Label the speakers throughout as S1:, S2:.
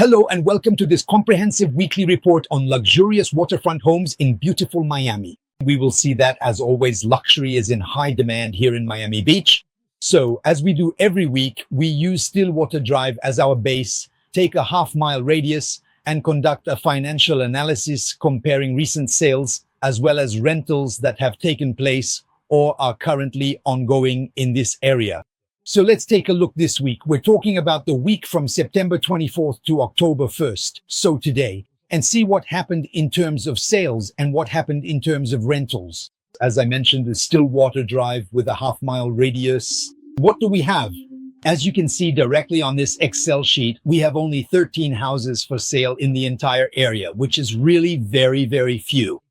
S1: Hello and welcome to this comprehensive weekly report on luxurious waterfront homes in beautiful Miami. We will see that, as always, luxury is in high demand here in Miami Beach. So, as we do every week, we use Stillwater Drive as our base, take a half-mile radius, and conduct a financial analysis comparing recent sales as well as rentals that have taken place or are currently ongoing in this area. So let's take a look this week. We're talking about the week from September 24th to October 1st, so today, and see what happened in terms of sales and what happened in terms of rentals. As I mentioned, the Stillwater Drive with a half-mile radius. What do we have? As you can see directly on this Excel sheet, we have only 13 houses for sale in the entire area, which is really very, very few.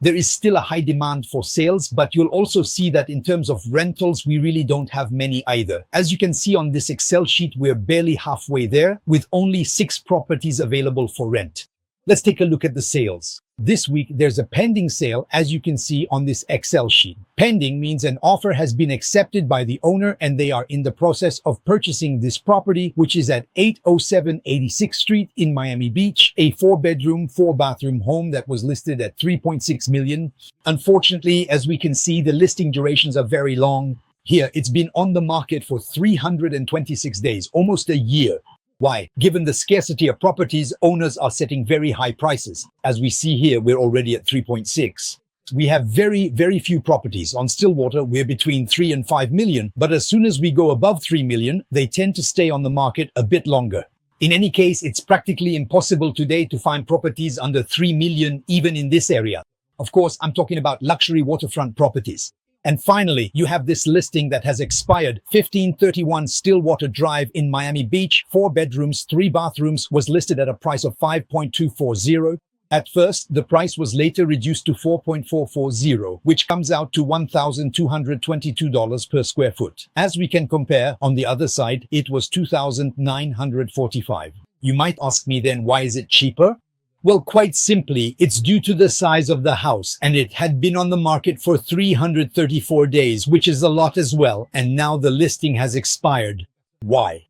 S1: There is still a high demand for sales, but you'll also see that in terms of rentals, we really don't have many either. As you can see on this Excel sheet, we're barely halfway there with only 6 properties available for rent. Let's take a look at the sales. This week, there's a pending sale, as you can see on this Excel sheet. Pending means an offer has been accepted by the owner and they are in the process of purchasing this property, which is at 807 86th Street in Miami Beach, a 4-bedroom, 4-bathroom home that was listed at $3.6 million. Unfortunately, as we can see, the listing durations are very long. Here, it's been on the market for 326 days, almost a year. Why? Given the scarcity of properties, owners are setting very high prices. As we see here, we're already at 3.6. We have very, very few properties. On Stillwater, we're between 3 and 5 million, but as soon as we go above 3 million, they tend to stay on the market a bit longer. In any case, it's practically impossible today to find properties under 3 million, even in this area. Of course, I'm talking about luxury waterfront properties. And finally, you have this listing that has expired. 1531 Stillwater Drive in Miami Beach, 4 bedrooms, 3 bathrooms, was listed at a price of $5.240. At first, the price was later reduced to $4.440, which comes out to $1,222 per square foot. As we can compare, on the other side, it was $2,945. You might ask me then, why is it cheaper? Well, quite simply, it's due to the size of the house, and it had been on the market for 334 days, which is a lot as well, and now the listing has expired. Why?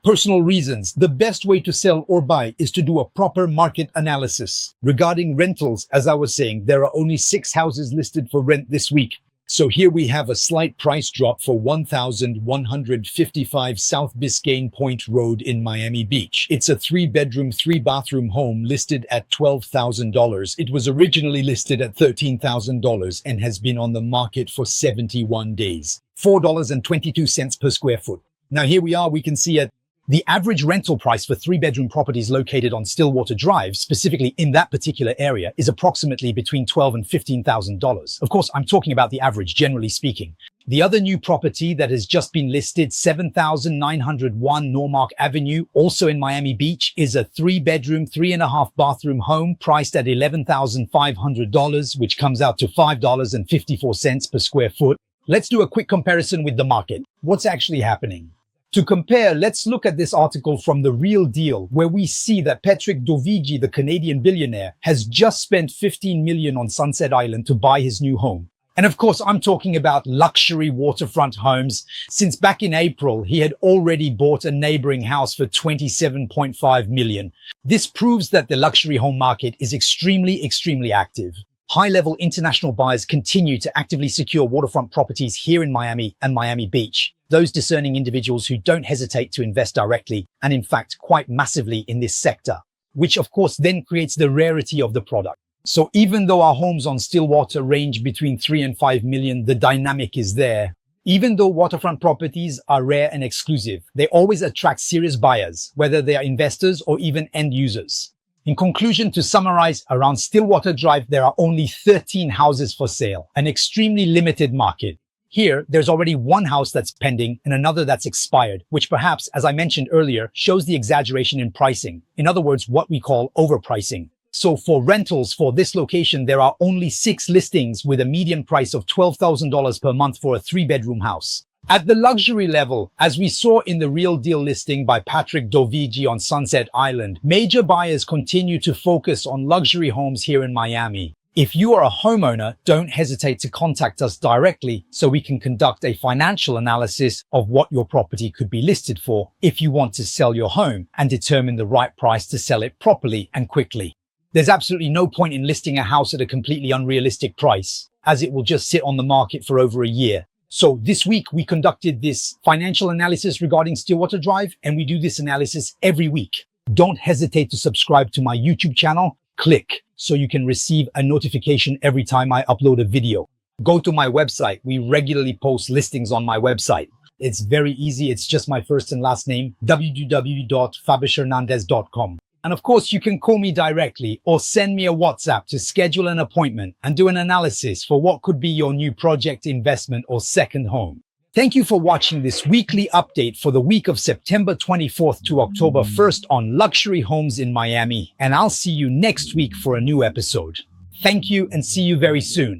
S1: Personal reasons. The best way to sell or buy is to do a proper market analysis. Regarding rentals, as I was saying, there are only 6 houses listed for rent this week. So here we have a slight price drop for 1,155 South Biscayne Point Road in Miami Beach. It's a 3-bedroom, 3-bathroom home listed at $12,000. It was originally listed at $13,000 and has been on the market for 71 days. $4.22 per square foot. Now here we are, we can see the average rental price for 3-bedroom properties located on Stillwater Drive, specifically in that particular area, is approximately between $12,000 and $15,000. Of course, I'm talking about the average, generally speaking. The other new property that has just been listed, 7,901 Normark Avenue, also in Miami Beach, is a 3-bedroom, 3.5-bathroom home priced at $11,500, which comes out to $5.54 per square foot. Let's do a quick comparison with the market. What's actually happening? To compare, let's look at this article from The Real Deal, where we see that Patrick Dovigi, the Canadian billionaire, has just spent $15 million on Sunset Island to buy his new home. And of course, I'm talking about luxury waterfront homes. Since back in April, he had already bought a neighboring house for $27.5 million. This proves that the luxury home market is extremely active. High-level international buyers continue to actively secure waterfront properties here in Miami and Miami Beach. Those discerning individuals who don't hesitate to invest directly and in fact quite massively in this sector, which of course then creates the rarity of the product. So even though our homes on Stillwater range between 3 and 5 million, the dynamic is there. Even though waterfront properties are rare and exclusive, they always attract serious buyers, whether they are investors or even end users. In conclusion, to summarize, around Stillwater Drive, there are only 13 houses for sale, an extremely limited market. Here, there's already 1 house that's pending and another that's expired, which perhaps, as I mentioned earlier, shows the exaggeration in pricing. In other words, what we call overpricing. So for rentals for this location, there are only 6 listings with a median price of $12,000 per month for a 3-bedroom house. At the luxury level, as we saw in the Real Deal listing by Patrick Dovigi on Sunset Island, major buyers continue to focus on luxury homes here in Miami. If you are a homeowner, don't hesitate to contact us directly so we can conduct a financial analysis of what your property could be listed for if you want to sell your home and determine the right price to sell it properly and quickly. There's absolutely no point in listing a house at a completely unrealistic price, as it will just sit on the market for over a year. So this week we conducted this financial analysis regarding Stillwater Drive, and we do this analysis every week. Don't hesitate to subscribe to my YouTube channel. Click so you can receive a notification every time I upload a video. Go to my website. We regularly post listings on my website. It's very easy. It's just my first and last name, www.fabricehernandez.com. And of course, you can call me directly or send me a WhatsApp to schedule an appointment and do an analysis for what could be your new project, investment, or second home. Thank you for watching this weekly update for the week of September 24th to October 1st on luxury homes in Miami. And I'll see you next week for a new episode. Thank you and see you very soon.